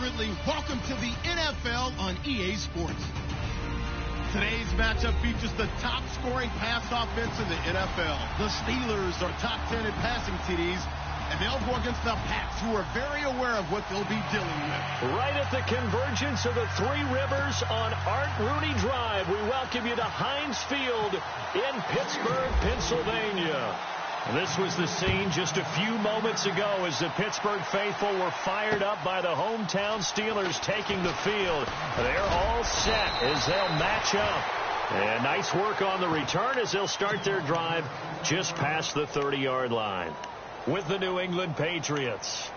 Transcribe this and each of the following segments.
Ridley. Welcome to the NFL on EA Sports. Today's matchup features the top-scoring pass offense in the NFL. The Steelers are top 10 in passing TDs, and they'll go against the Pats, who are very aware of what they'll be dealing with. Right at the convergence of the Three Rivers on Art Rooney Drive, we welcome you to Heinz Field in Pittsburgh, Pennsylvania. This was the scene just a few moments ago as the Pittsburgh faithful were fired up by the hometown Steelers taking the field. They're all set as they'll match up. And nice work on the return as they'll start their drive just past the 30-yard line with the New England Patriots.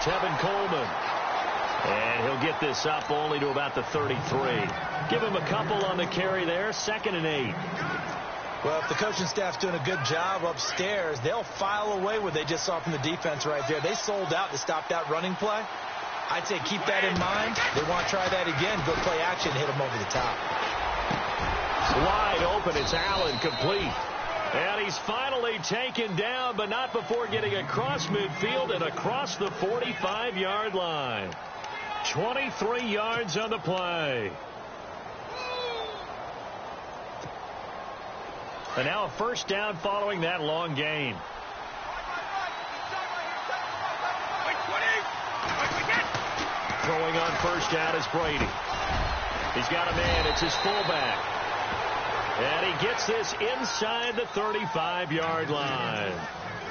Tevin Coleman. And he'll get this up only to about the 33. Give him a couple on the carry there. 2nd and 8. Well, if the coaching staff's doing a good job upstairs, they'll file away what they just saw from the defense right there. They sold out to stop that running play. I'd say keep that in mind. They want to try that again. Go play action, hit them over the top. Wide open. It's Allen, complete. And he's finally taken down, but not before getting across midfield and across the 45-yard line. 23 yards on the play. And now a first down following that long gain. Throwing on first down is Brady. He's got a man. It's his fullback. And he gets this inside the 35-yard line.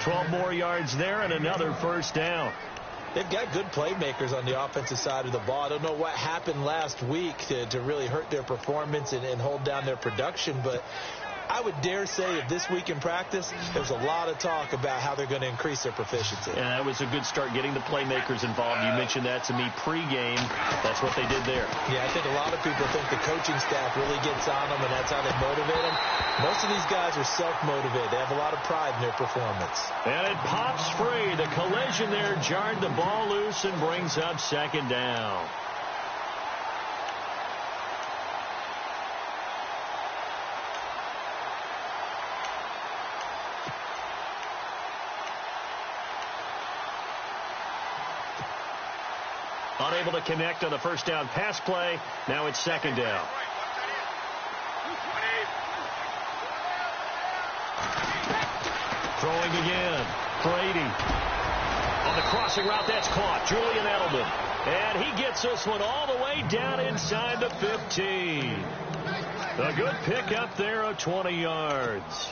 12 more yards there and another first down. They've got good playmakers on the offensive side of the ball. I don't know what happened last week to really hurt their performance and hold down their production, but I would dare say that this week in practice, there's a lot of talk about how they're going to increase their proficiency. Yeah, that was a good start getting the playmakers involved. You mentioned that to me pregame. That's what they did there. Yeah, I think a lot of people think the coaching staff really gets on them, and that's how they motivate them. Most of these guys are self-motivated. They have a lot of pride in their performance. And it pops free. The collision there jarred the ball loose and brings up 2nd down. Unable to connect on the first down pass play. Now it's 2nd down. Throwing again. Brady. On the crossing route, that's caught. Julian Edelman. And he gets this one all the way down inside the 15. A good pick up there of 20 yards.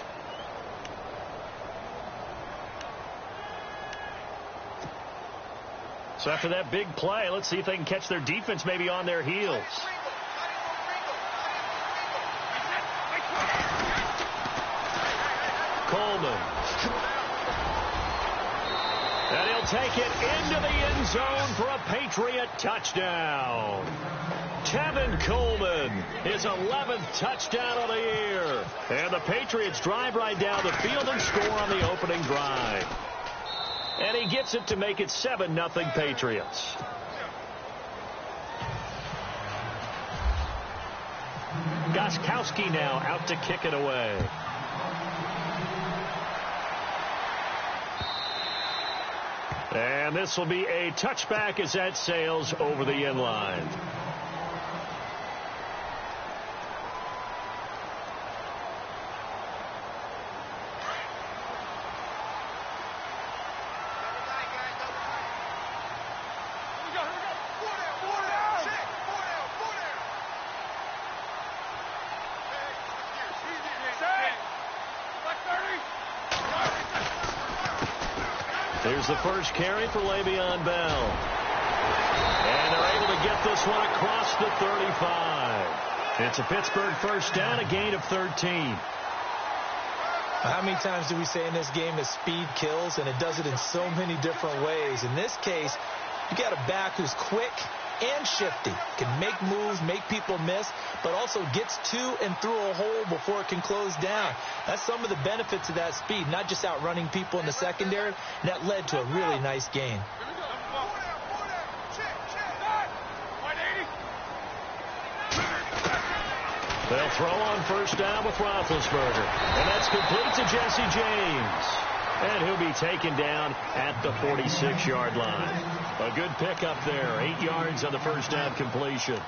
So after that big play, let's see if they can catch their defense maybe on their heels. Coleman. And he'll take it into the end zone for a Patriot touchdown. Tevin Coleman, his 11th touchdown of the year. And the Patriots drive right down the field and score on the opening drive. And he gets it to make it 7-0 Patriots. Gostkowski now out to kick it away. And this will be a touchback as that sails over the end line. Here's the first carry for Le'Veon Bell. And they're able to get this one across the 35. It's a Pittsburgh first down, a gain of 13. How many times do we say in this game that speed kills, and it does it in so many different ways? In this case, you got a back who's quick, and shifty. Can make moves, make people miss, but also gets to and through a hole before it can close down. That's some of the benefits of that speed, not just outrunning people in the secondary. And that led to a really nice gain. They'll throw on first down with Roethlisberger. And that's complete to Jesse James. And he'll be taken down at the 46-yard line. A good pickup there. 8 yards on the first down completion.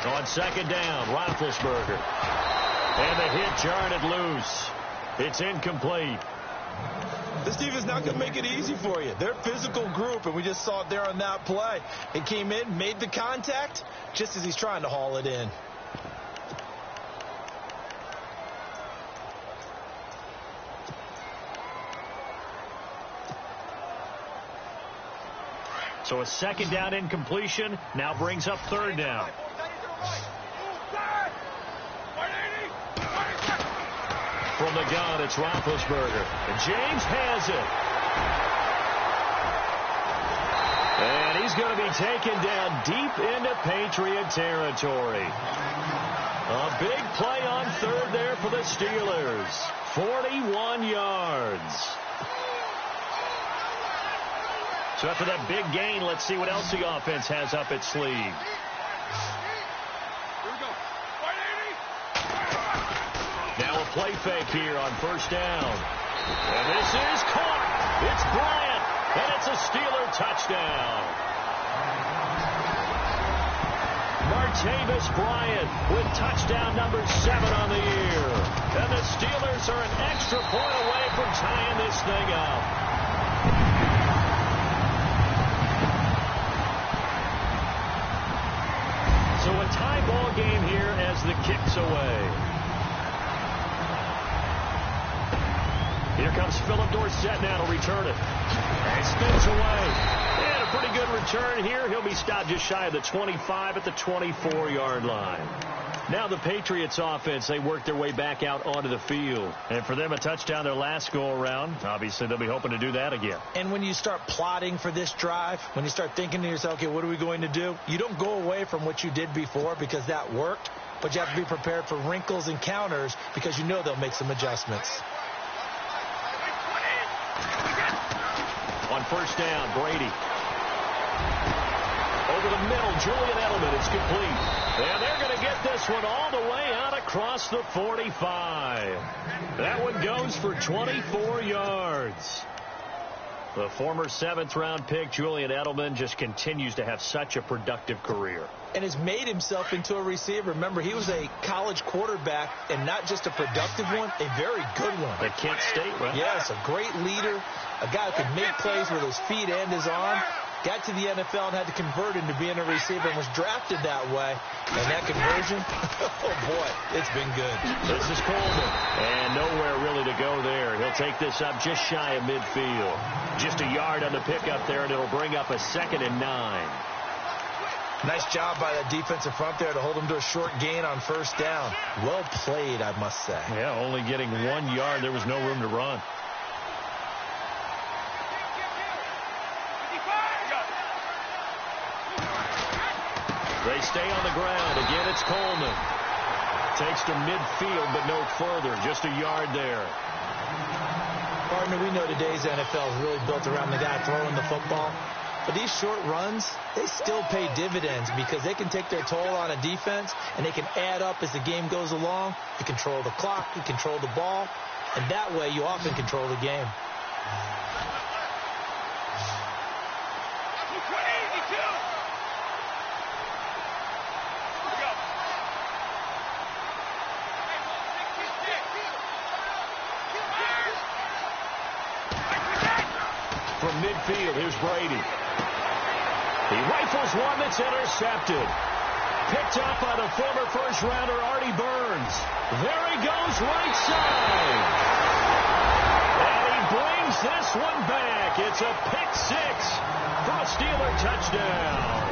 On second down, Roethlisberger. And the hit jarred it loose. It's incomplete. This defense is not going to make it easy for you. They're a physical group, and we just saw it there on that play. It came in, made the contact, just as he's trying to haul it in. So a second down incompletion now brings up third down. From the gun, it's Roethlisberger. And James has it. And he's going to be taken down deep into Patriot territory. A big play on third there for the Steelers. 41 yards. So after that big gain, let's see what else the offense has up its sleeve. Now a play fake here on first down. And this is caught. It's Bryant. And it's a Steeler touchdown. Martavis Bryant with touchdown number 7 on the year. And the Steelers are an extra point away from tying this thing up. So a tie ball game here as the kick's away. Here comes Philip Dorsett now to return it. And spins away. And a pretty good return here. He'll be stopped just shy of the 25 at the 24-yard line. Now the Patriots offense, they work their way back out onto the field. And for them, a touchdown their last go-around. Obviously, they'll be hoping to do that again. And when you start plotting for this drive, when you start thinking to yourself, okay, what are we going to do? You don't go away from what you did before because that worked. But you have to be prepared for wrinkles and counters because you know they'll make some adjustments. On first down, Brady. Over the middle, Julian Edelman. It's complete. And they're going to get this one all the way out across the 45. That one goes for 24 yards. The former 7th-round pick, Julian Edelman, just continues to have such a productive career. And has made himself into a receiver. Remember, he was a college quarterback, and not just a productive one, a very good one. At Kent State, right? Yes, a great leader, a guy who could make plays with his feet and his arm. Got to the NFL and had to convert into being a receiver and was drafted that way. And that conversion, oh, boy, it's been good. This is Coleman. And nowhere really to go there. He'll take this up just shy of midfield. Just a yard on the pickup there, and it'll bring up a 2nd and 9. Nice job by that defensive front there to hold him to a short gain on first down. Well played, I must say. Yeah, only getting 1 yard. There was no room to run. They stay on the ground. Again, it's Coleman. Takes to midfield, but no further. Just a yard there. Partner, we know today's NFL is really built around the guy throwing the football. But these short runs, they still pay dividends because they can take their toll on a defense, and they can add up as the game goes along. You control the clock, you control the ball, and that way you often control the game. midfield. Here's Brady. He rifles one that's intercepted. Picked up by the former first-rounder Artie Burns. There he goes, right side. And he brings this one back. It's a pick six for a Steeler touchdown.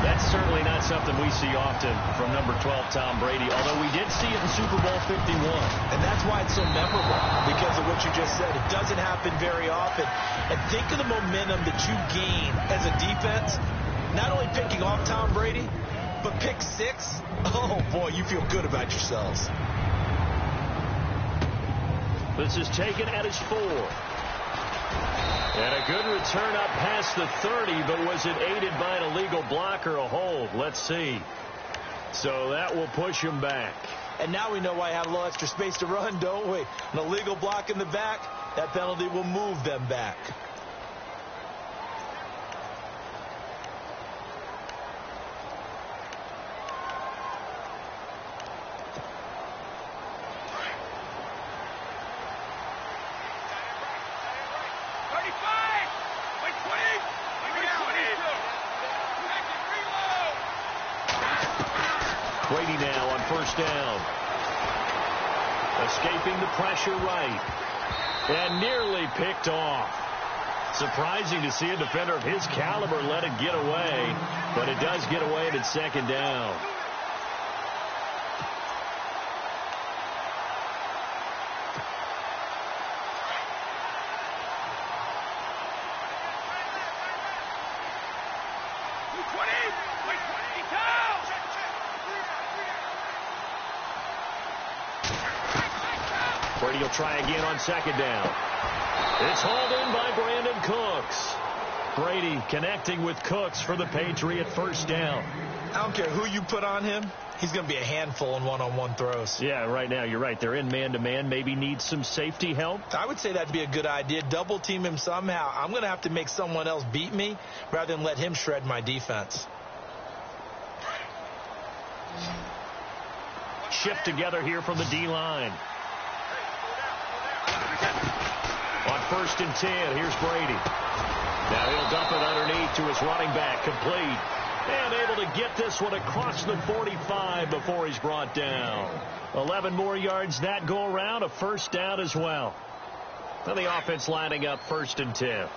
That's certainly not something we see often from number 12, Tom Brady, although we did see it in Super Bowl 51. And that's why it's so memorable, because of what you just said. It doesn't happen very often. And think of the momentum that you gain as a defense, not only picking off Tom Brady, but pick six. Oh, boy, you feel good about yourselves. This is taken at his 4. And a good return up past the 30, but was it aided by an illegal block or a hold? Let's see. So that will push him back. And now we know why I have a little extra space to run, don't we? An illegal block in the back, that penalty will move them back. Brady now on first down. Escaping the pressure right. And nearly picked off. Surprising to see a defender of his caliber let it get away. But it does get away at second down. Brady will try again on second down. It's hauled in by Brandon Cooks. Brady connecting with Cooks for the Patriot first down. I don't care who you put on him. He's going to be a handful in one-on-one throws. Yeah, right now you're right. They're in man-to-man. Maybe need some safety help. I would say that'd be a good idea. Double team him somehow. I'm going to have to make someone else beat me rather than let him shred my defense. Shift together here from the D-line. On first and 10, here's Brady. Now he'll dump it underneath to his running back, complete. And able to get this one across the 45 before he's brought down. 11 more yards that go around, a first down as well. And the offense lining up first and 10.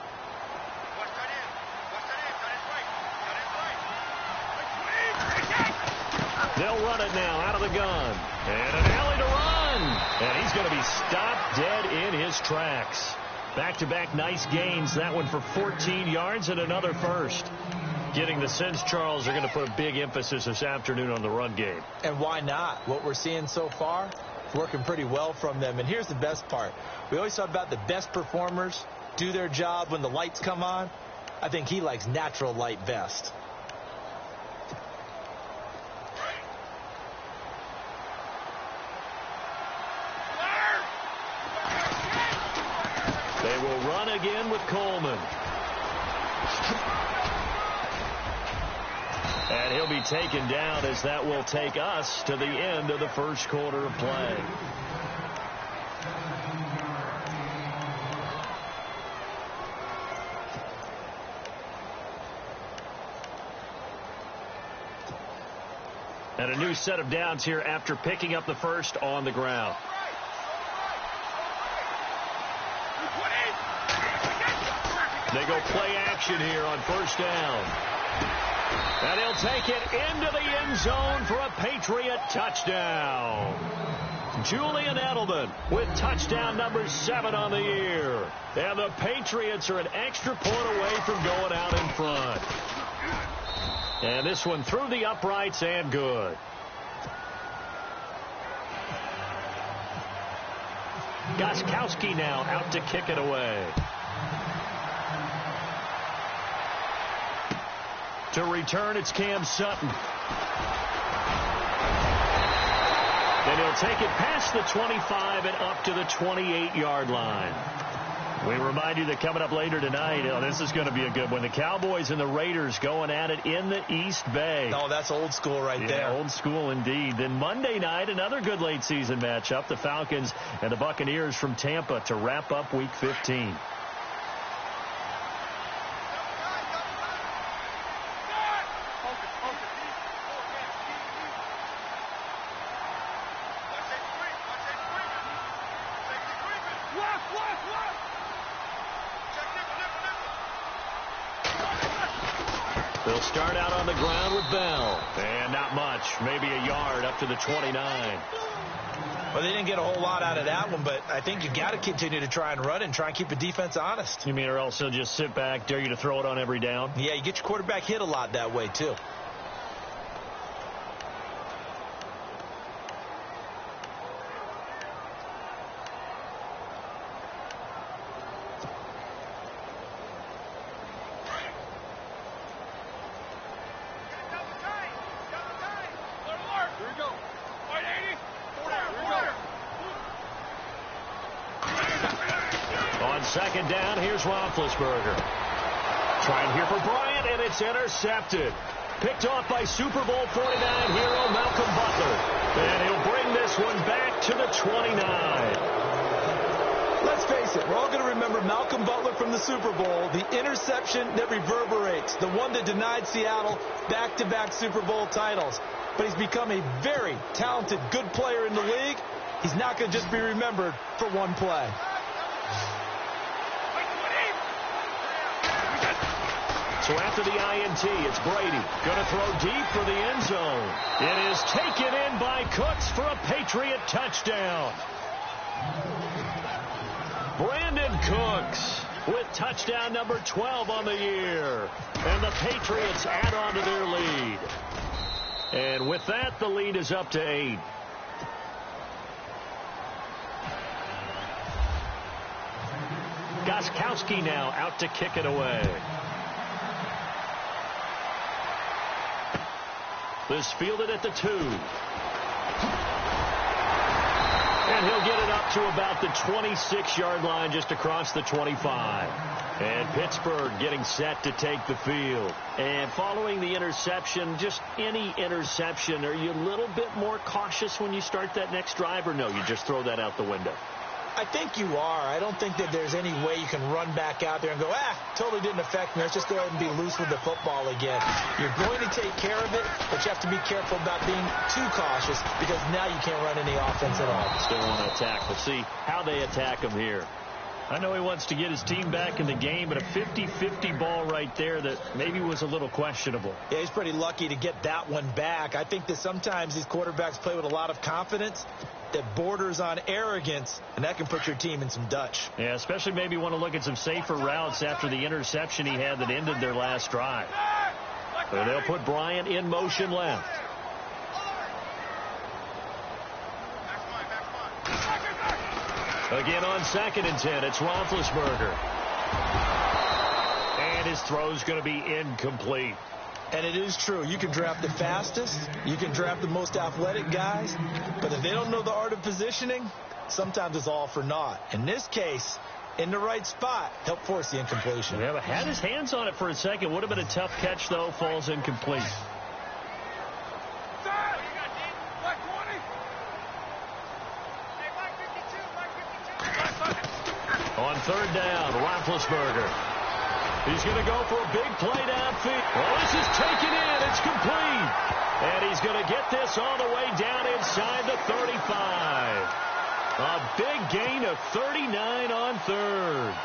They'll run it now out of the gun. And an alley to run. And he's going to be stopped dead in his tracks. Back-to-back nice gains. That one for 14 yards and another first. Getting the sense Charles are going to put a big emphasis this afternoon on the run game. And why not? What we're seeing so far, working pretty well from them. And here's the best part. We always talk about the best performers do their job when the lights come on. I think he likes natural light best. They will run again with Coleman. And he'll be taken down as that will take us to the end of the first quarter of play. And a new set of downs here after picking up the first on the ground. They go play action here on first down. And he'll take it into the end zone for a Patriot touchdown. Julian Edelman with touchdown number 7 on the year. And the Patriots are an extra point away from going out in front. And this one through the uprights and good. Gostkowski now out to kick it away. To return, it's Cam Sutton. Then he'll take it past the 25 and up to the 28-yard line. We remind you that coming up later tonight, this is going to be a good one. The Cowboys and the Raiders going at it in the East Bay. Oh, that's old school right there. Old school indeed. Then Monday night, another good late season matchup. The Falcons and the Buccaneers from Tampa to wrap up Week 15. They'll start out on the ground with Bell. And not much. Maybe a yard up to the 29. Well, they didn't get a whole lot out of that one, but I think you got to continue to try and run and try and keep the defense honest. You mean or else they'll just sit back, dare you to throw it on every down? Yeah, you get your quarterback hit a lot that way, too. Second down, here's Roethlisberger. Trying here for Bryant, and it's intercepted. Picked off by Super Bowl 49 hero Malcolm Butler. And he'll bring this one back to the 29. Let's face it, we're all going to remember Malcolm Butler from the Super Bowl, the interception that reverberates, the one that denied Seattle back-to-back Super Bowl titles. But he's become a very talented, good player in the league. He's not going to just be remembered for one play. So after the INT, it's Brady. Going to throw deep for the end zone. It is taken in by Cooks for a Patriot touchdown. Brandon Cooks with touchdown number 12 on the year. And the Patriots add on to their lead. And with that, the lead is up to 8. Gostkowski now out to kick it away. This fielded at the 2. And he'll get it up to about the 26-yard line, just across the 25. And Pittsburgh getting set to take the field. And following the interception, just any interception, are you a little bit more cautious when you start that next drive, or no, you just throw that out the window? I think you are. I don't think that there's any way you can run back out there and go, totally didn't affect me. Let's just go ahead and be loose with the football again. You're going to take care of it, but you have to be careful about being too cautious because now you can't run any offense at all. Still want to attack. We'll see how they attack him here. I know he wants to get his team back in the game, but a 50-50 ball right there that maybe was a little questionable. Yeah, he's pretty lucky to get that one back. I think that sometimes these quarterbacks play with a lot of confidence that borders on arrogance, and that can put your team in some Dutch. Yeah, especially maybe want to look at some safer routes after the interception he had that ended their last drive. So they'll put Bryant in motion left. Again on 2nd and 10, it's Roethlisberger. And his throw's going to be incomplete. And it is true. You can draft the fastest. You can draft the most athletic guys. But if they don't know the art of positioning, sometimes it's all for naught. In this case, in the right spot, helped force the incompletion. Yeah, but had his hands on it for a second. Would have been a tough catch, though. Falls incomplete. On 3rd down, Roethlisberger. He's going to go for a big play downfield. Well, this is taken in. It's complete. And he's going to get this all the way down inside the 35. A big gain of 39 on 3rd.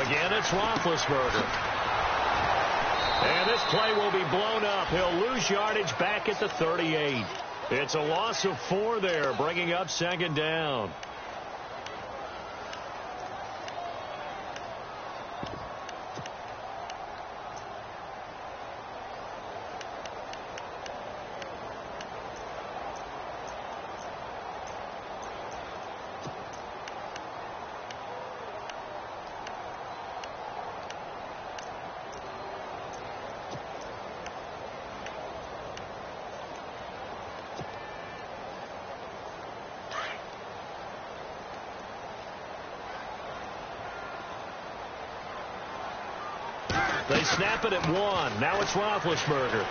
Again, it's Roethlisberger. And this play will be blown up. He'll lose yardage back at the 38. It's a loss of 4 there, bringing up 2nd down. They snap it at 1. Now it's Roethlisberger.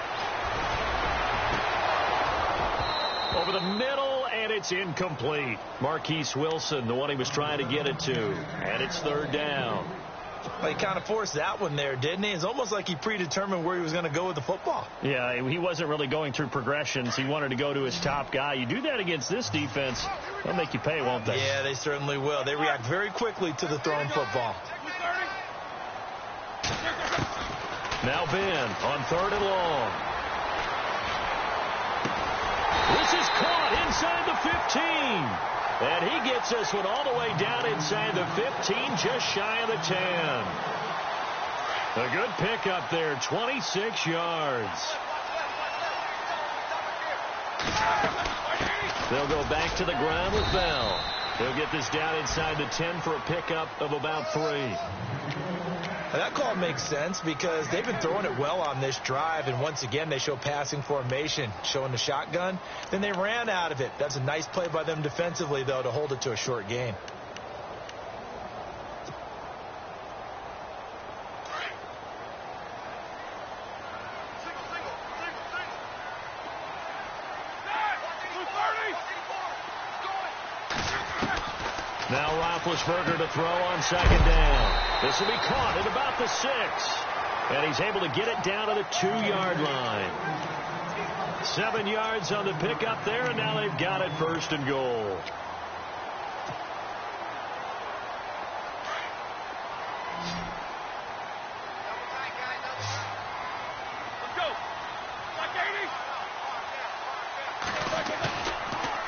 Over the middle, and it's incomplete. Marquise Wilson, the one he was trying to get it to. And it's 3rd down. Well, he kind of forced that one there, didn't he? It's almost like he predetermined where he was going to go with the football. Yeah, he wasn't really going through progressions. He wanted to go to his top guy. You do that against this defense, they'll make you pay, won't they? Yeah, they certainly will. They react very quickly to the thrown football. Now Ben on 3rd and long. This is caught inside the 15. And he gets this one all the way down inside the 15, just shy of the 10. A good pickup there, 26 yards. They'll go back to the ground with Bell. He'll get this down inside the 10 for a pickup of about 3. That call makes sense because they've been throwing it well on this drive, and once again they show passing formation, showing the shotgun. Then they ran out of it. That's a nice play by them defensively, though, to hold it to a short gain. Now Roethlisberger to throw on 2nd down. This will be caught at about the 6. And he's able to get it down to the 2-yard line. 7 yards on the pickup there, and now they've got it 1st and goal.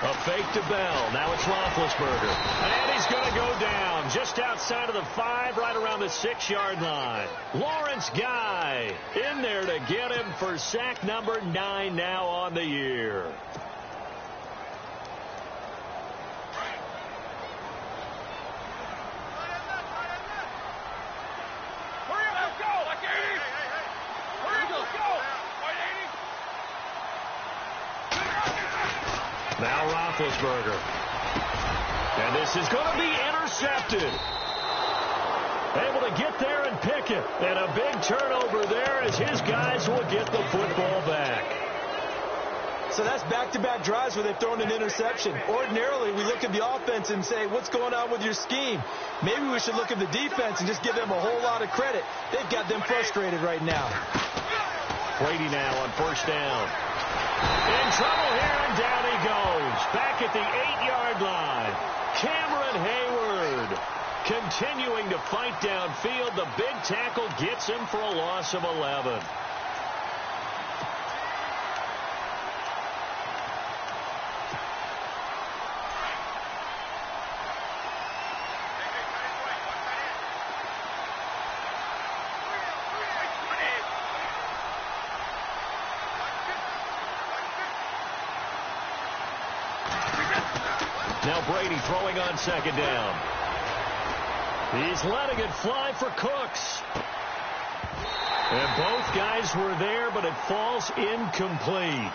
A fake to Bell. Now it's Roethlisberger. And he's going to go down just outside of the 5, right around the 6-yard line. Lawrence Guy in there to get him for sack number 9 now on the year. Now Roethlisberger. And this is going to be intercepted. Able to get there and pick it. And a big turnover there as his guys will get the football back. So that's back-to-back drives where they've thrown an interception. Ordinarily, we look at the offense and say, what's going on with your scheme? Maybe we should look at the defense and just give them a whole lot of credit. They've got them frustrated right now. Brady now on 1st down. In trouble here, and down he goes. Back at the 8-yard line. Cameron Hayward continuing to fight downfield. The big tackle gets him for a loss of 11. Now Brady throwing on 2nd down. He's letting it fly for Cooks. And both guys were there, but it falls incomplete.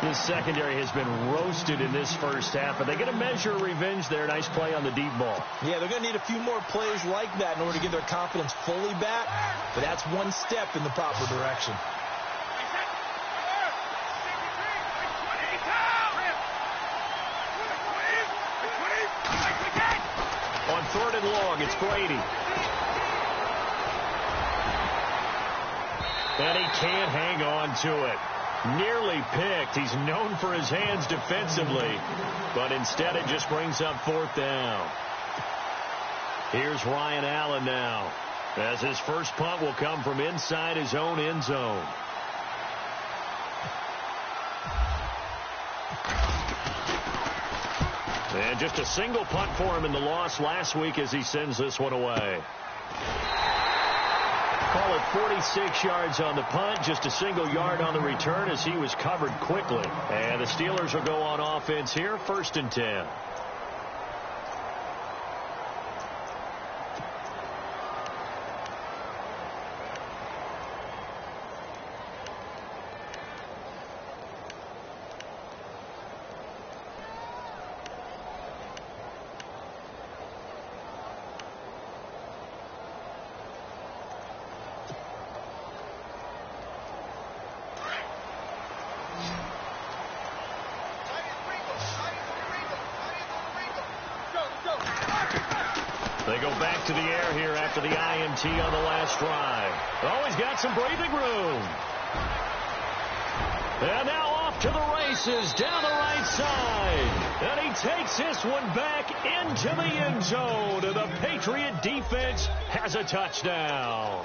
His secondary has been roasted in this first half, but they get a measure of revenge there. Nice play on the deep ball. Yeah, they're going to need a few more plays like that in order to get their confidence fully back, but that's one step in the proper direction. On 3rd and long, it's Brady. And he can't hang on to it. Nearly picked. He's known for his hands defensively, but instead it just brings up 4th down. Here's Ryan Allen now, as his first punt will come from inside his own end zone. And just a single punt for him in the loss last week as he sends this one away. Call it 46 yards on the punt, just a single yard on the return as he was covered quickly. And the Steelers will go on offense here, 1st and 10. They go back to the air here after the INT on the last drive. Oh, he's got some breathing room. And now off to the races down the right side. And he takes this one back into the end zone. And the Patriot defense has a touchdown.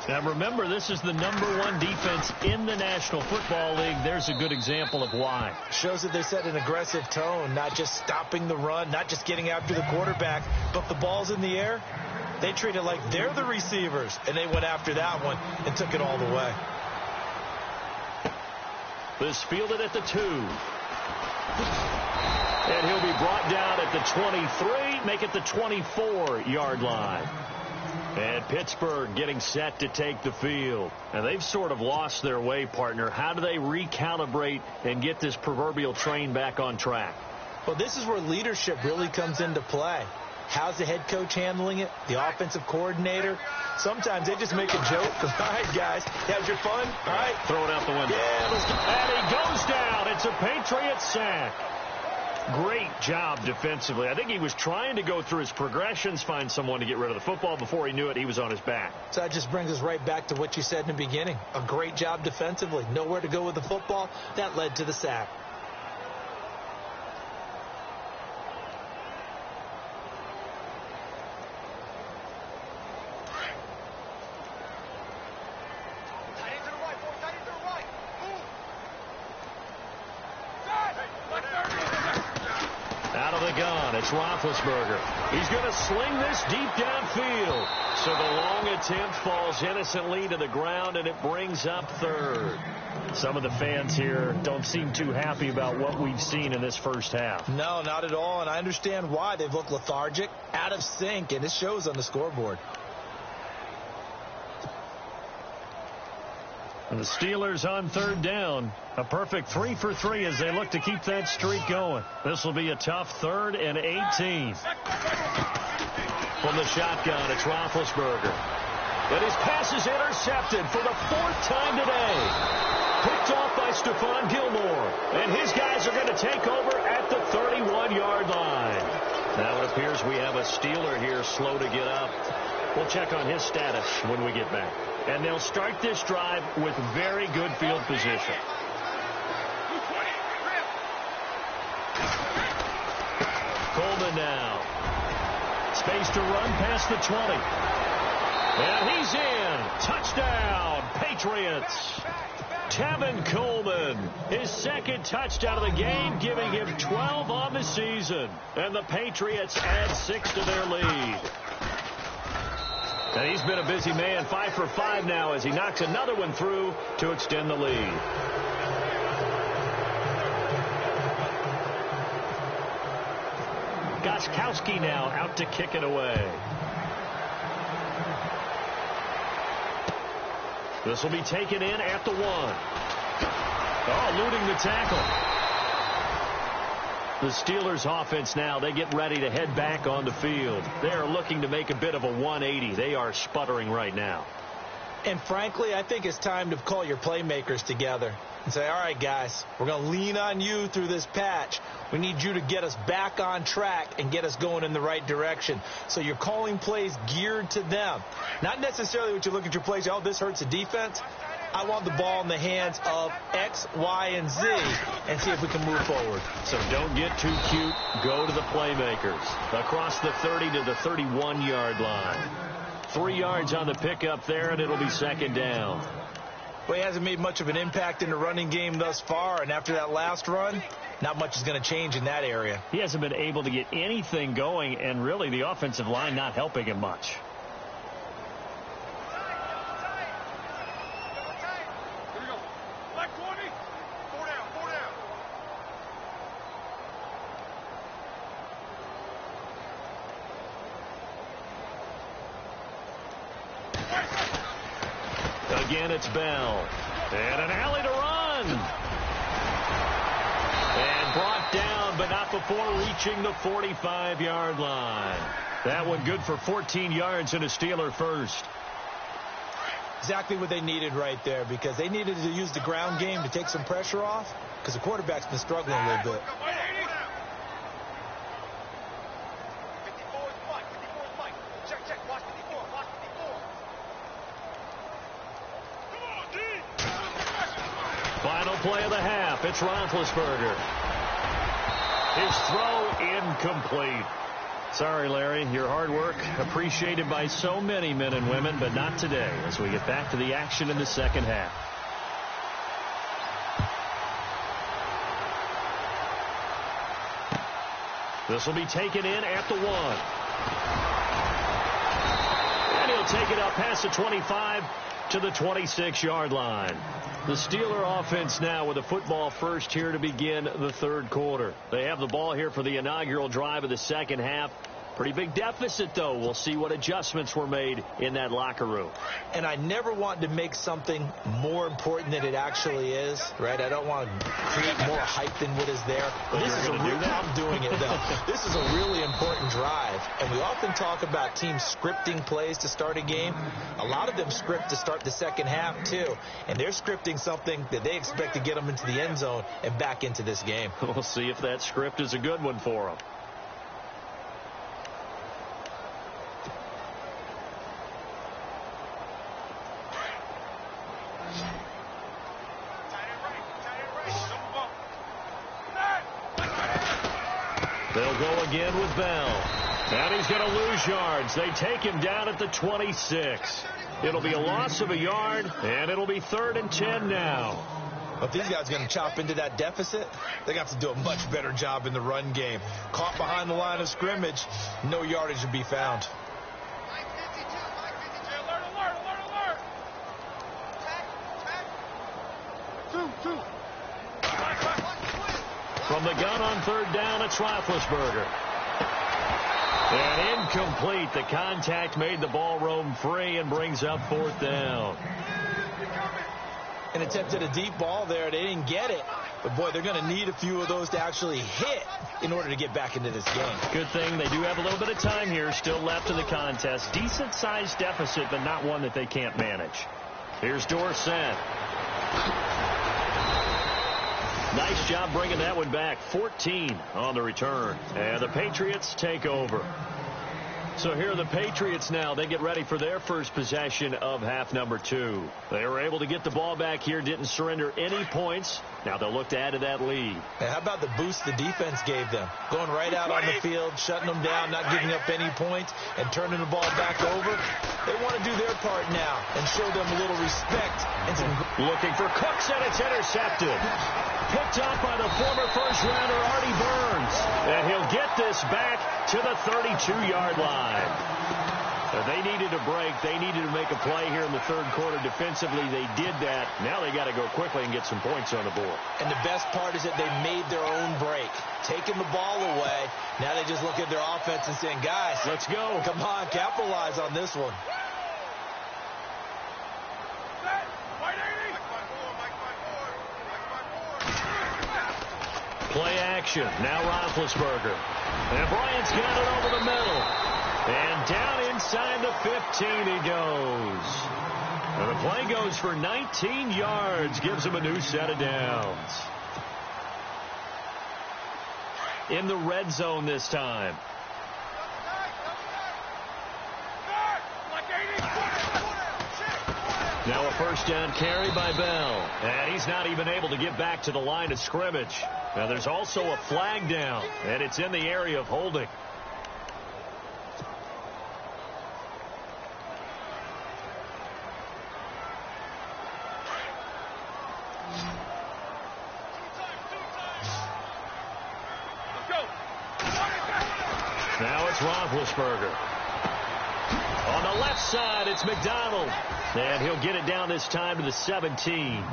Now remember, this is the #1 defense in the National Football League. There's a good example of why. Shows that they set an aggressive tone, not just stopping the run, not just getting after the quarterback, but if the ball's in the air, they treat it like they're the receivers, and they went after that one and took it all the way. This fielded at the 2. And he'll be brought down at the 23, make it the 24-yard line. And Pittsburgh getting set to take the field. And they've sort of lost their way, partner. How do they recalibrate and get this proverbial train back on track? Well, this is where leadership really comes into play. How's the head coach handling it? The offensive coordinator? Sometimes they just make a joke. All right, guys, have your fun. All right. Throw it out the window. Yeah, let's go. And he goes down. It's a Patriot sack. Great job defensively. I think he was trying to go through his progressions, find someone to get rid of the football. Before he knew it, he was on his back. So that just brings us right back to what you said in the beginning. A great job defensively. Nowhere to go with the football. That led to the sack. Out of the gun, it's Roethlisberger. He's going to sling this deep downfield. So the long attempt falls innocently to the ground, and it brings up third. Some of the fans here don't seem too happy about what we've seen in this first half. No, not at all, and I understand why. They've looked lethargic, out of sync, and it shows on the scoreboard. And the Steelers on third down. A perfect 3 for 3 as they look to keep that streak going. This will be a tough 3rd and 18. From the shotgun, it's Roethlisberger. But his pass is intercepted for the 4th time today. Picked off by Stephon Gilmore. And his guys are going to take over at the 31-yard line. Now it appears we have a Steeler here slow to get up. We'll check on his status when we get back. And they'll start this drive with very good field position. Coleman now. Space to run past the 20. And he's in. Touchdown, Patriots. Tevin Coleman, his 2nd touchdown of the game, giving him 12 on the season. And the Patriots add 6 to their lead. And he's been a busy man, 5 for 5 now as he knocks another one through to extend the lead. Gostkowski now out to kick it away. This will be taken in at the 1. Oh, eluding the tackle. The Steelers offense now, they get ready to head back on the field. They are looking to make a bit of a 180. They are sputtering right now. And frankly, I think it's time to call your playmakers together and say, all right, guys, we're going to lean on you through this patch. We need you to get us back on track and get us going in the right direction. So you're calling plays geared to them. Not necessarily what you look at your plays, oh, this hurts the defense. I want the ball in the hands of X, Y, and Z and see if we can move forward. So don't get too cute. Go to the playmakers. Across the 30 to the 31-yard line. 3 yards on the pickup there, and it'll be 2nd down. Well, he hasn't made much of an impact in the running game thus far, and after that last run, not much is going to change in that area. He hasn't been able to get anything going, and really the offensive line not helping him much. Again, it's Bell. And an alley to run. And brought down, but not before reaching the 45-yard line. That one good for 14 yards and a Steeler first. Exactly what they needed right there, because they needed to use the ground game to take some pressure off, because the quarterback's been struggling a little bit. play of the half. It's Roethlisberger. His throw incomplete. Sorry, Larry. Your hard work appreciated by so many men and women, but not today as we get back to the action in the second half. This will be taken in at the 1. And he'll take it up past the 25 to the 26-yard line. The Steeler offense now with a football first here to begin the third quarter. They have the ball here for the inaugural drive of the second half. Pretty big deficit, though. We'll see what adjustments were made in that locker room. And I never want to make something more important than it actually is, right? I don't want to create more hype than what is there. But this is I'm doing it, though. This is a really important drive. And we often talk about teams scripting plays to start a game. A lot of them script to start the second half, too. And they're scripting something that they expect to get them into the end zone and back into this game. We'll see if that script is a good one for them. They'll go again with Bell. And he's going to lose yards. They take him down at the 26. It'll be a loss of a yard, and it'll be 3rd and 10 now. If these guys are going to chop into that deficit, they got to do a much better job in the run game. Caught behind the line of scrimmage, no yardage to be found. From the gun on 3rd down, it's Roethlisberger. And incomplete. The contact made the ball roam free and brings up 4th down. And attempted a deep ball there. They didn't get it. But, boy, they're going to need a few of those to actually hit in order to get back into this game. Good thing they do have a little bit of time here still left in the contest. Decent-sized deficit, but not one that they can't manage. Here's Dorsett. Nice job bringing that one back. 14 on the return. And the Patriots take over. So here are the Patriots now. They get ready for their first possession of half number 2. They were able to get the ball back here, didn't surrender any points. Now they'll look to add to that lead. And how about the boost the defense gave them? Going right out on the field, shutting them down, not giving up any points, and turning the ball back over. They want to do their part now and show them a little respect. And looking for Cooks, and it's intercepted. Picked up by the former first-rounder Artie Burns. And he'll get this back to the 32-yard line. They needed a break. They needed to make a play here in the third quarter. Defensively, they did that. Now they got to go quickly and get some points on the board. And the best part is that they made their own break. Taking the ball away. Now they just look at their offense and saying, guys, let's go. Come on, capitalize on this one. Play action. Now Roethlisberger. And Bryant's got it over the middle. And down inside the 15 he goes. And the play goes for 19 yards. Gives him a new set of downs. In the red zone this time. Now a first down carry by Bell. And he's not even able to get back to the line of scrimmage. Now there's also a flag down. And it's in the area of holding. Now it's Roethlisberger. On the left side, it's McDonald. And he'll get it down this time to the 17.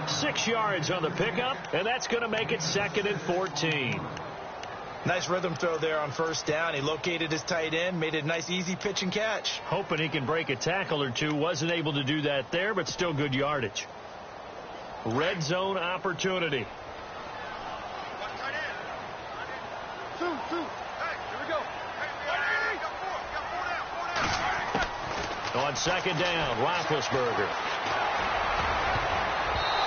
6 yards on the pickup, and that's going to make it 2nd and 14. Nice rhythm throw there on first down. He located his tight end, made it a nice, easy pitch and catch. Hoping he can break a tackle or two. Wasn't able to do that there, but still good yardage. Red zone opportunity. On second down, Roethlisberger.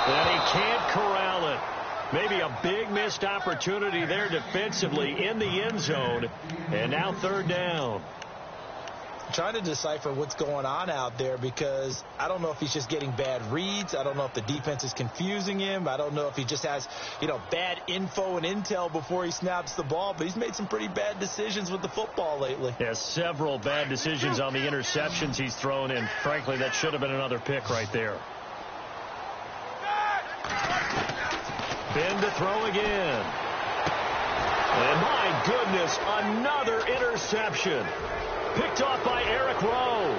And he can't corral it. Maybe a big missed opportunity there defensively in the end zone. And now 3rd down. trying to decipher what's going on out there, because I don't know if he's just getting bad reads. I don't know if the defense is confusing him. I don't know if he just has, bad info and intel before he snaps the ball, but he's made some pretty bad decisions with the football lately. Yeah, several bad decisions on the interceptions he's thrown in. Frankly, that should have been another pick right there. Ben to throw again. And my goodness, another interception. Picked off by Eric Rowe.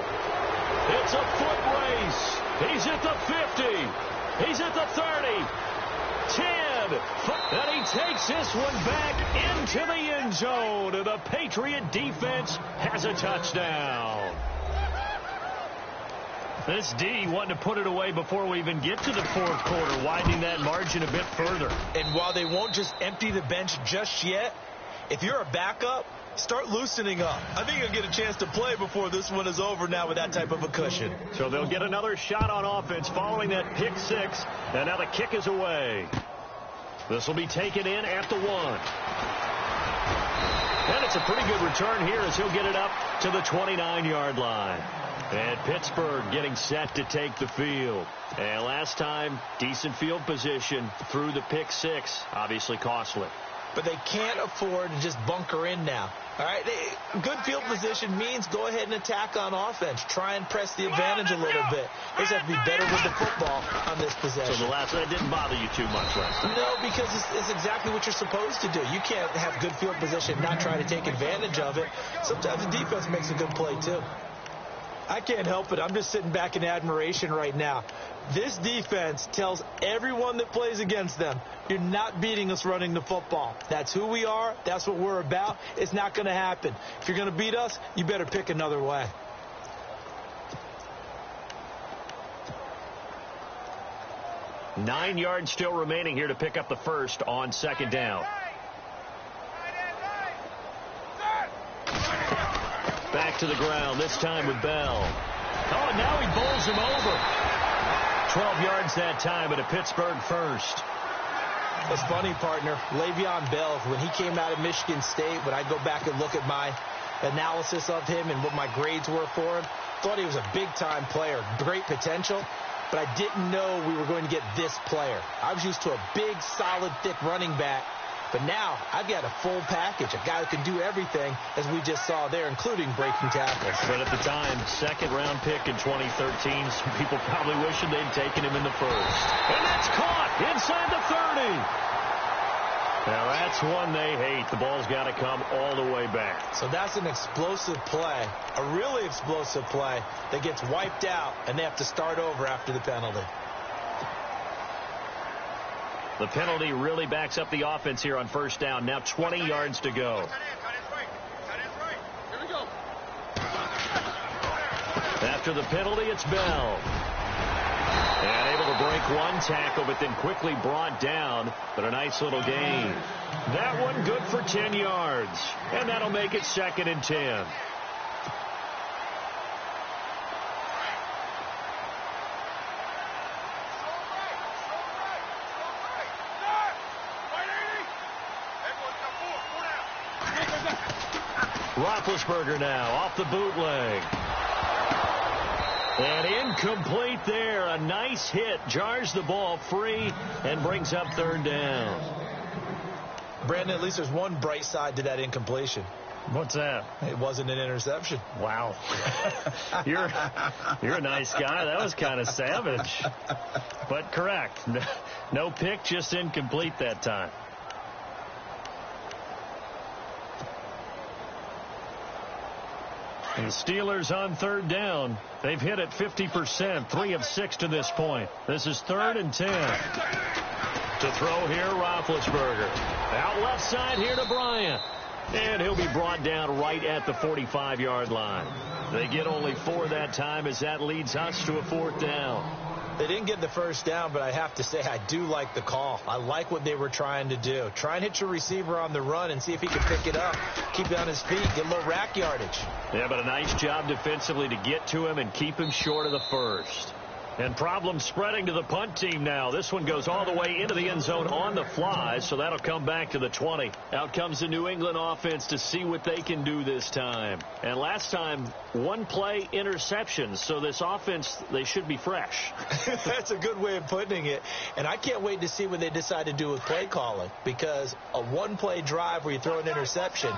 It's a foot race. He's at the 50. He's at the 30. 10. And he takes this one back into the end zone. And the Patriot defense has a touchdown. This D wanting to put it away before we even get to the fourth quarter, widening that margin a bit further. And while they won't just empty the bench just yet, if you're a backup, start loosening up. I think you'll get a chance to play before this one is over now with that type of a cushion. So they'll get another shot on offense following that pick six. And now the kick is away. This will be taken in at the 1. And it's a pretty good return here as he'll get it up to the 29-yard line. And Pittsburgh getting set to take the field. And last time, decent field position through the pick six. Obviously costly. But they can't afford to just bunker in now. All right, good field position means go ahead and attack on offense. Try and press the advantage a little bit. They just have to be better with the football on this possession. So the last one didn't bother you too much, right? No, because it's exactly what you're supposed to do. You can't have good field position, not try to take advantage of it. Sometimes the defense makes a good play, too. I can't help it. I'm just sitting back in admiration right now. This defense tells everyone that plays against them, you're not beating us running the football. That's who we are. That's what we're about. It's not going to happen. If you're going to beat us, you better pick another way. Nine yards still remaining here to pick up the first on second down. Back to the ground, this time with Bell. Oh, and now he bowls him over. 12 yards that time, but a Pittsburgh first. It's funny, partner. Le'Veon Bell, when he came out of Michigan State, when I go back and look at my analysis of him and what my grades were for him, thought he was a big-time player, great potential, but I didn't know we were going to get this player. I was used to a big, solid, thick running back. But now I've got a full package, a guy who can do everything, as we just saw there, including breaking tackles. But at the time, second-round pick in 2013, some people probably wishing they'd taken him in the first. And that's caught inside the 30. Now that's one they hate. The ball's got to come all the way back. So that's an explosive play, a really explosive play that gets wiped out, and they have to start over after the penalty. The penalty really backs up the offense here on first down. Now 20 yards to go. After the penalty, it's Bell. And able to break one tackle, but then quickly brought down. But a nice little gain. That one good for 10 yards. And that'll make it 2nd and 10. Roethlisberger now off the bootleg. And incomplete there. A nice hit. Jars the ball free and brings up third down. Brandon, at least there's one bright side to that incompletion. What's that? It wasn't an interception. Wow. You're a nice guy. That was kind of savage. But correct. No pick, just incomplete that time. And the Steelers on third down. They've hit it 50%, 3 of 6 to this point. This is 3rd and 10. To throw here, Roethlisberger. Out left side here to Bryant. And he'll be brought down right at the 45-yard line. They get only 4 that time as that leads us to a 4th down. They didn't get the first down, but I have to say I do like the call. I like what they were trying to do. Try and hit your receiver on the run and see if he can pick it up, keep it on his feet, get a little rack yardage. Yeah, but a nice job defensively to get to him and keep him short of the first. And problem spreading to the punt team now. This one goes all the way into the end zone on the fly, so that'll come back to the 20. Out comes the New England offense to see what they can do this time. And last time, one-play interceptions, so this offense, they should be fresh. That's a good way of putting it. And I can't wait to see what they decide to do with play calling, because a one-play drive where you throw an interception,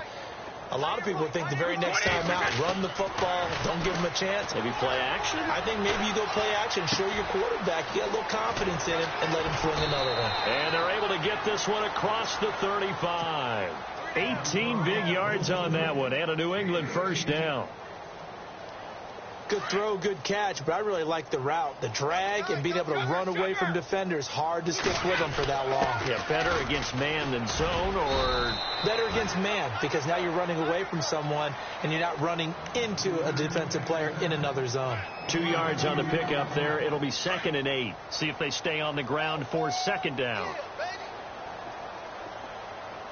a lot of people think the very next time out, run the football, don't give them a chance. Maybe play action? I think maybe you go play action, show your quarterback, get a little confidence in him, and let him fling another one. And they're able to get this one across the 35. 18 big yards on that one, and a New England first down. Good throw, good catch, but I really like the route. The drag and being able to run away from defenders, hard to stick with them for that long. Yeah, better against man than zone, or? Better against man, because now you're running away from someone and you're not running into a defensive player in another zone. 2 yards on the pickup there. It'll be 2nd and 8. See if they stay on the ground for 2nd down.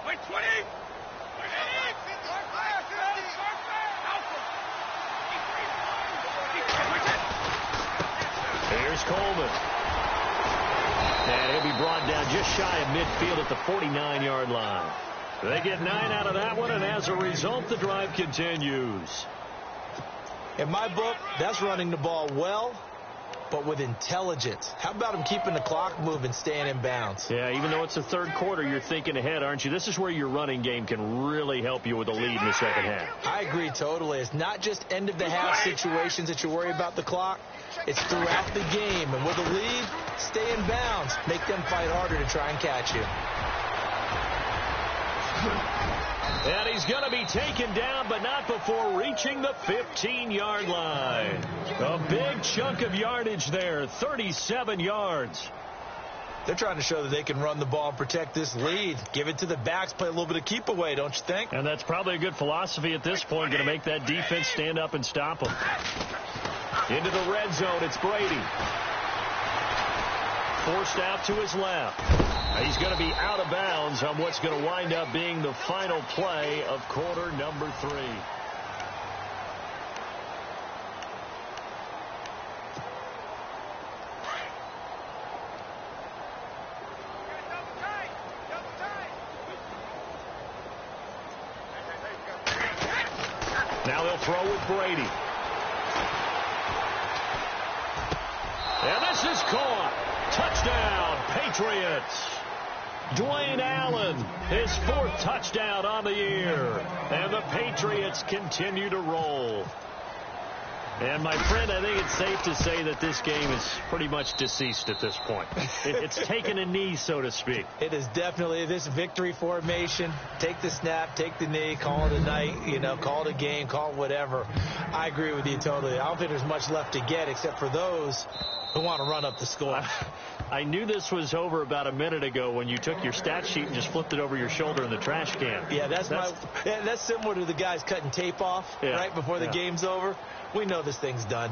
Wait, 20. Here's Coleman. And he'll be brought down just shy of midfield at the 49-yard line. They get 9 out of that one, and as a result, the drive continues. In my book, that's running the ball well, but with intelligence. How about him keeping the clock moving, staying in bounds? Yeah, even though it's the third quarter, you're thinking ahead, aren't you? This is where your running game can really help you with a lead in the second half. I agree totally. It's not just end-of-the-half situations that you worry about the clock. It's throughout the game. And with a lead, stay in bounds. Make them fight harder to try and catch you. And he's going to be taken down, but not before reaching the 15-yard line. A big chunk of yardage there, 37 yards. They're trying to show that they can run the ball and protect this lead. Give it to the backs, play a little bit of keep away, don't you think? And that's probably a good philosophy at this point, going to make that defense stand up and stop them. Into the red zone, it's Brady. Forced out to his left. He's going to be out of bounds on what's going to wind up being the final play of quarter number 3. Now they'll throw with Brady. And this is caught. Touchdown, Patriots. Dwayne Allen, his 4th touchdown on the year. And the Patriots continue to roll. And, my friend, I think it's safe to say that this game is pretty much deceased at this point. It's taken a knee, so to speak. It is definitely this victory formation. Take the snap, take the knee, call it a night, call it a game, call it whatever. I agree with you totally. I don't think there's much left to get except for those who want to run up the score. I knew this was over about a minute ago when you took your stat sheet and just flipped it over your shoulder in the trash can. Yeah, that's similar to the guys cutting tape off right before the game's over. We know this thing's done.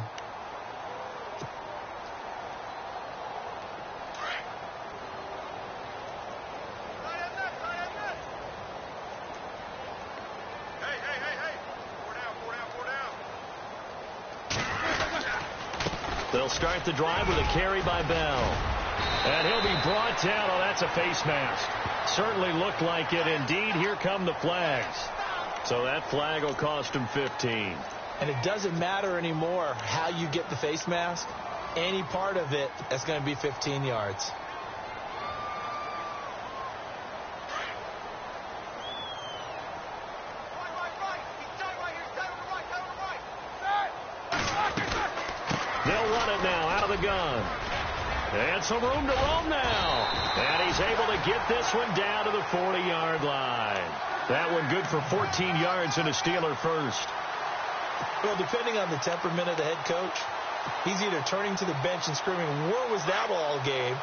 They'll start the drive with a carry by Bell. And he'll be brought down. Oh, that's a face mask. Certainly looked like it. Indeed, here come the flags. So that flag will cost him 15. And it doesn't matter anymore how you get the face mask. Any part of it, that's going to be 15 yards. They'll run it now out of the gun. And some room to roam now. And he's able to get this one down to the 40-yard line. That one good for 14 yards and a Steeler first. Well, depending on the temperament of the head coach, he's either turning to the bench and screaming, "Where was that all game?"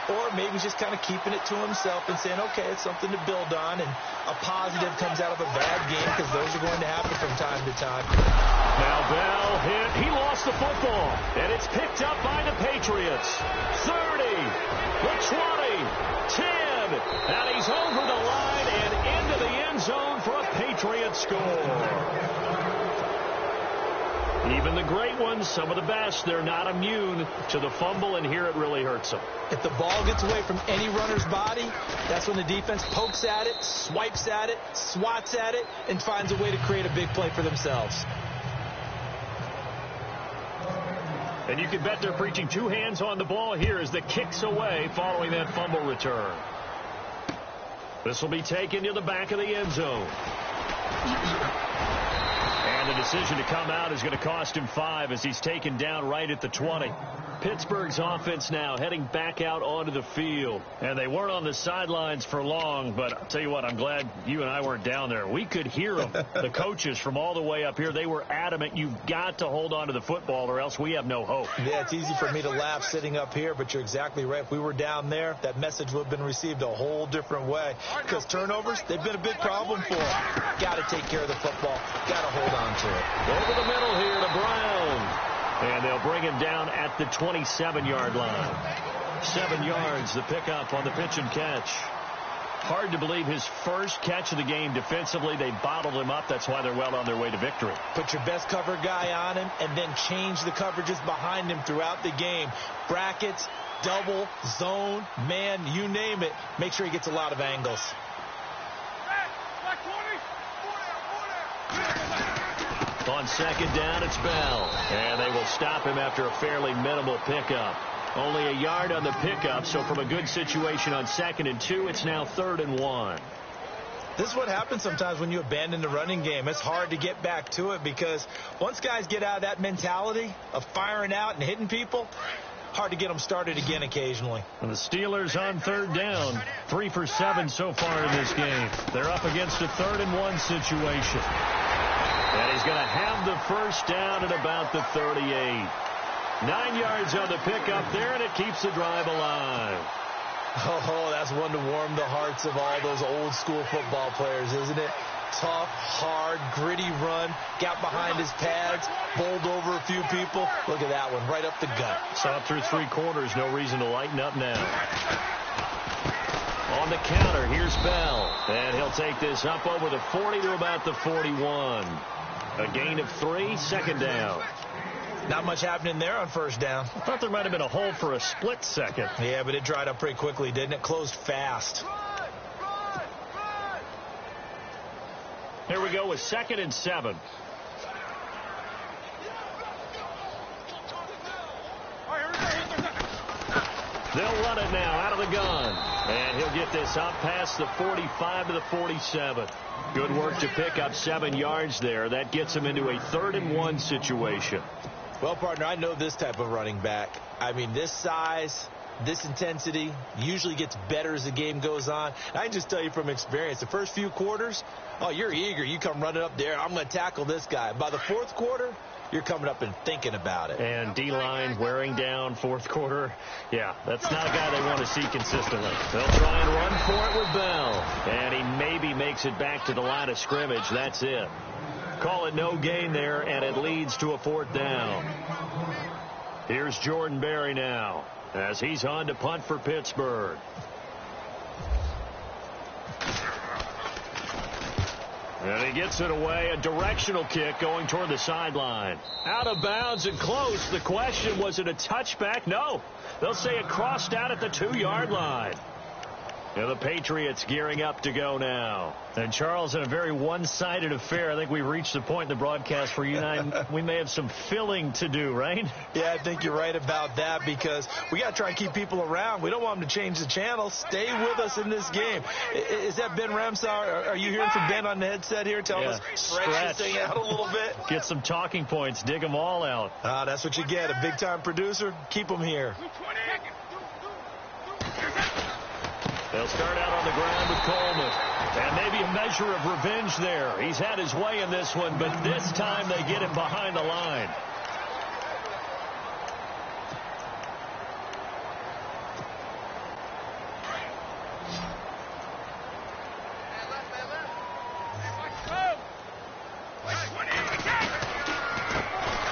Or maybe just kind of keeping it to himself and saying, okay, it's something to build on, and a positive comes out of a bad game, because those are going to happen from time to time. Now Bell hit. He lost the football, and it's picked up by the Patriots. 30, the 20, 10, and he's over the line and into the end zone for a Patriot score. Even the great ones, some of the best, they're not immune to the fumble, and here it really hurts them. If the ball gets away from any runner's body, that's when the defense pokes at it, swipes at it, swats at it, and finds a way to create a big play for themselves. And you can bet they're preaching two hands on the ball here as the kick's away following that fumble return. This will be taken to the back of the end zone. And the decision to come out is going to cost him 5 as he's taken down right at the 20. Pittsburgh's offense now heading back out onto the field. And they weren't on the sidelines for long, but I'll tell you what, I'm glad you and I weren't down there. We could hear them. The coaches from all the way up here, they were adamant, you've got to hold on to the football or else we have no hope. Yeah, it's easy for me to laugh sitting up here, but you're exactly right. If we were down there, that message would have been received a whole different way. Because turnovers, they've been a big problem for them. Got to take care of the football. Got to hold on to it. Over the middle here to Brown. And they'll bring him down at the 27-yard line. 7 yards, the pickup on the pitch and catch. Hard to believe his first catch of the game defensively. They bottled him up. That's why they're well on their way to victory. Put your best cover guy on him and then change the coverages behind him throughout the game. Brackets, double, zone, man, you name it. Make sure he gets a lot of angles. On second down, it's Bell. And they will stop him after a fairly minimal pickup. Only a yard on the pickup, so from a good situation on 2nd and 2, it's now 3rd and 1. This is what happens sometimes when you abandon the running game. It's hard to get back to it because once guys get out of that mentality of firing out and hitting people, hard to get them started again occasionally. And the Steelers on 3rd down, 3 for 7 so far in this game. They're up against a 3rd and 1 situation. And he's going to have the first down at about the 38. 9 yards on the pickup there, and it keeps the drive alive. Oh, that's one to warm the hearts of all those old school football players, isn't it? Tough, hard, gritty run, got behind his pads, bowled over a few people. Look at that one, right up the gut. Saw it through 3 quarters, no reason to lighten up now. On the counter, here's Bell. And he'll take this up over the 40 to about the 41. A gain of 3, 2nd down. Not much happening there on 1st down. I thought there might have been a hold for a split second. Yeah, but it dried up pretty quickly, didn't it? Closed fast. Here we go with 2nd and 7. They'll run it now out of the gun. And he'll get this up past the 45 to the 47. Good work to pick up 7 yards there. That gets him into a 3rd and 1 situation. Well, partner, I know this type of running back. I mean, this size, this intensity usually gets better as the game goes on. And I can just tell you from experience, the first few quarters, oh, you're eager. You come running up there. I'm going to tackle this guy. By the 4th quarter, you're coming up and thinking about it. And D-line wearing down 4th quarter. Yeah, that's not a guy they want to see consistently. They'll try and run for it with Bell. And he maybe makes it back to the line of scrimmage. That's it. Call it no gain there, and it leads to a 4th down. Here's Jordan Berry now as he's on to punt for Pittsburgh. And he gets it away. A directional kick going toward the sideline. Out of bounds and close. The question, was it a touchback? No. They'll say it crossed out at the 2-yard line. And the Patriots gearing up to go now. And Charles, in a very one-sided affair, I think we've reached the point in the broadcast where you and I, we may have some filling to do, right? Yeah, I think you're right about that because we got to try and keep people around. We don't want them to change the channel. Stay with us in this game. Is that Ben Ramsar? Are you hearing from Ben on the headset here telling us stretch this thing out a little bit? Get some talking points. Dig them all out. That's what you get. A big-time producer. Keep them here. They'll start out on the ground with Coleman. And maybe a measure of revenge there. He's had his way in this one, but this time they get him behind the line.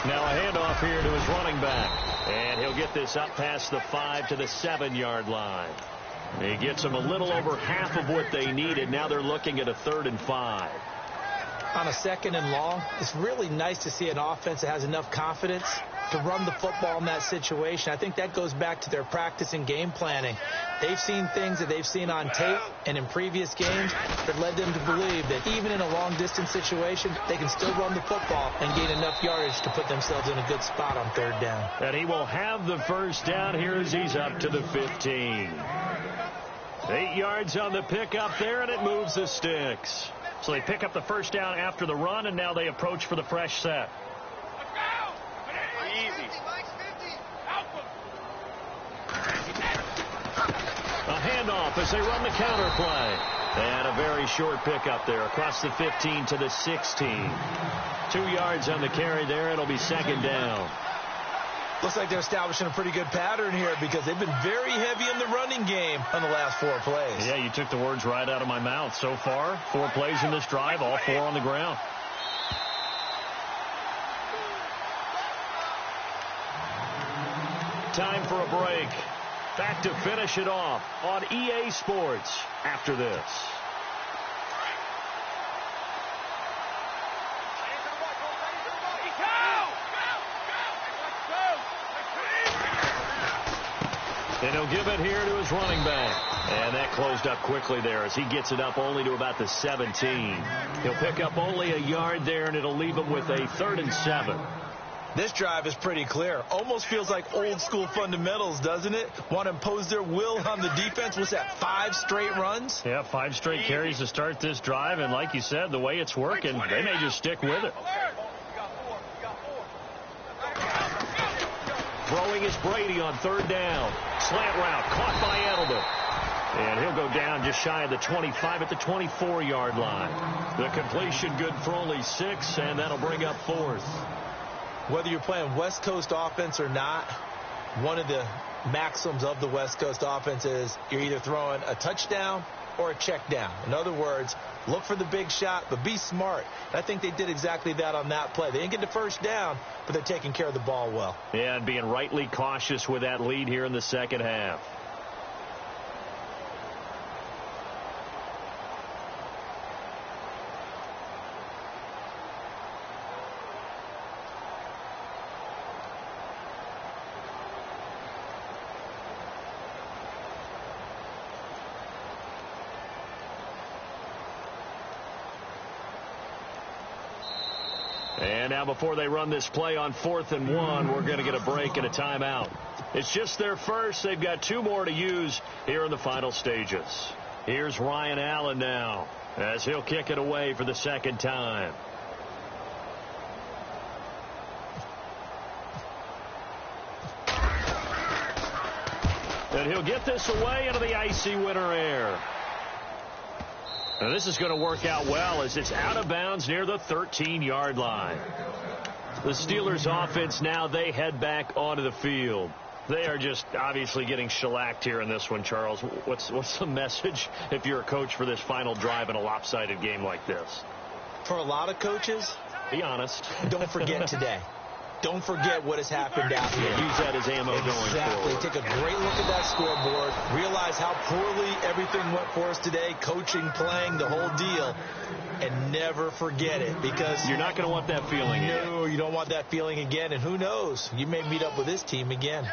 Now a handoff here to his running back. And he'll get this up past the 5 to the 7-yard line. He gets them a little over half of what they needed. Now they're looking at a 3rd and 5. on a 2nd and long, it's really nice to see an offense that has enough confidence to run the football in that situation. I think that goes back to their practice and game planning. They've seen things that they've seen on tape and in previous games that led them to believe that even in a long-distance situation, they can still run the football and gain enough yardage to put themselves in a good spot on 3rd down. And he will have the first down here as he's up to the 15. 8 yards on the pickup there, and it moves the sticks. So they pick up the first down after the run, and now they approach for the fresh set. A handoff as they run the counter play. And a very short pickup there across the 15 to the 16. 2 yards on the carry there. It'll be 2nd down. Looks like they're establishing a pretty good pattern here because they've been very heavy in the running game on the last 4 plays. Yeah, you took the words right out of my mouth. So far, 4 plays in this drive, all 4 on the ground. Time for a break. Back to finish it off on EA Sports after this. And he'll give it here to his running back. And that closed up quickly there as he gets it up only to about the 17. He'll pick up only a yard there, and it'll leave him with a 3rd and 7. This drive is pretty clear. Almost feels like old school fundamentals, doesn't it? Want to impose their will on the defense. What's that, 5 straight runs? Yeah, 5 straight carries to start this drive. And like you said, the way it's working, they may just stick with it. Throwing is Brady on 3rd down. Slant route caught by Edelman. And he'll go down just shy of the 25 at the 24-yard line. The completion good for only 6, and that'll bring up 4th. Whether you're playing West Coast offense or not, one of the maxims of the West Coast offense is you're either throwing a touchdown or a check down. In other words, look for the big shot, but be smart. And I think they did exactly that on that play. They didn't get the first down, but they're taking care of the ball well. Yeah, and being rightly cautious with that lead here in the 2nd half. And now before they run this play on 4th and 1, we're going to get a break and a timeout. It's just their first. They've got 2 more to use here in the final stages. Here's Ryan Allen now as he'll kick it away for the 2nd time. And he'll get this away into the icy winter air. Now this is going to work out well as it's out of bounds near the 13-yard line. The Steelers offense now, they head back onto the field. They are just obviously getting shellacked here in this one, Charles. What's the message if you're a coach for this final drive in a lopsided game like this? For a lot of coaches, be honest. Don't forget today. Don't forget what has happened out here. Use that as ammo going forward. Take a great look at that scoreboard. Realize how poorly everything went for us today. Coaching, playing, the whole deal. And never forget it, because you're not going to want that feeling again. No, you don't want that feeling again. And who knows? You may meet up with this team again.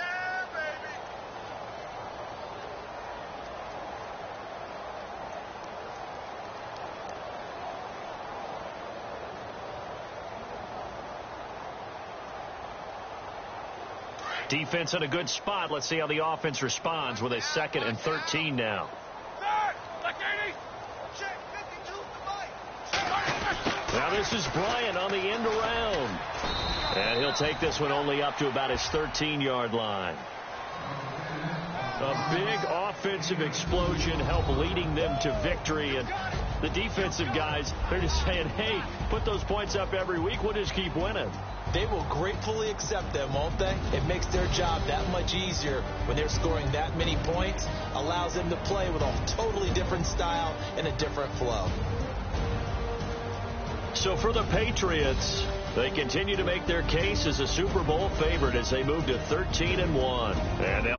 Defense in a good spot. Let's see how the offense responds with a 2nd and 13 now. Now this is Bryant on the end around. And he'll take this one only up to about his 13-yard line. A big offensive explosion helped leading them to victory. And the defensive guys, they're just saying, hey, put those points up every week. We'll just keep winning. They will gratefully accept them, won't they? It makes their job that much easier when they're scoring that many points. Allows them to play with a totally different style and a different flow. So for the Patriots, they continue to make their case as a Super Bowl favorite as they move to 13-1. And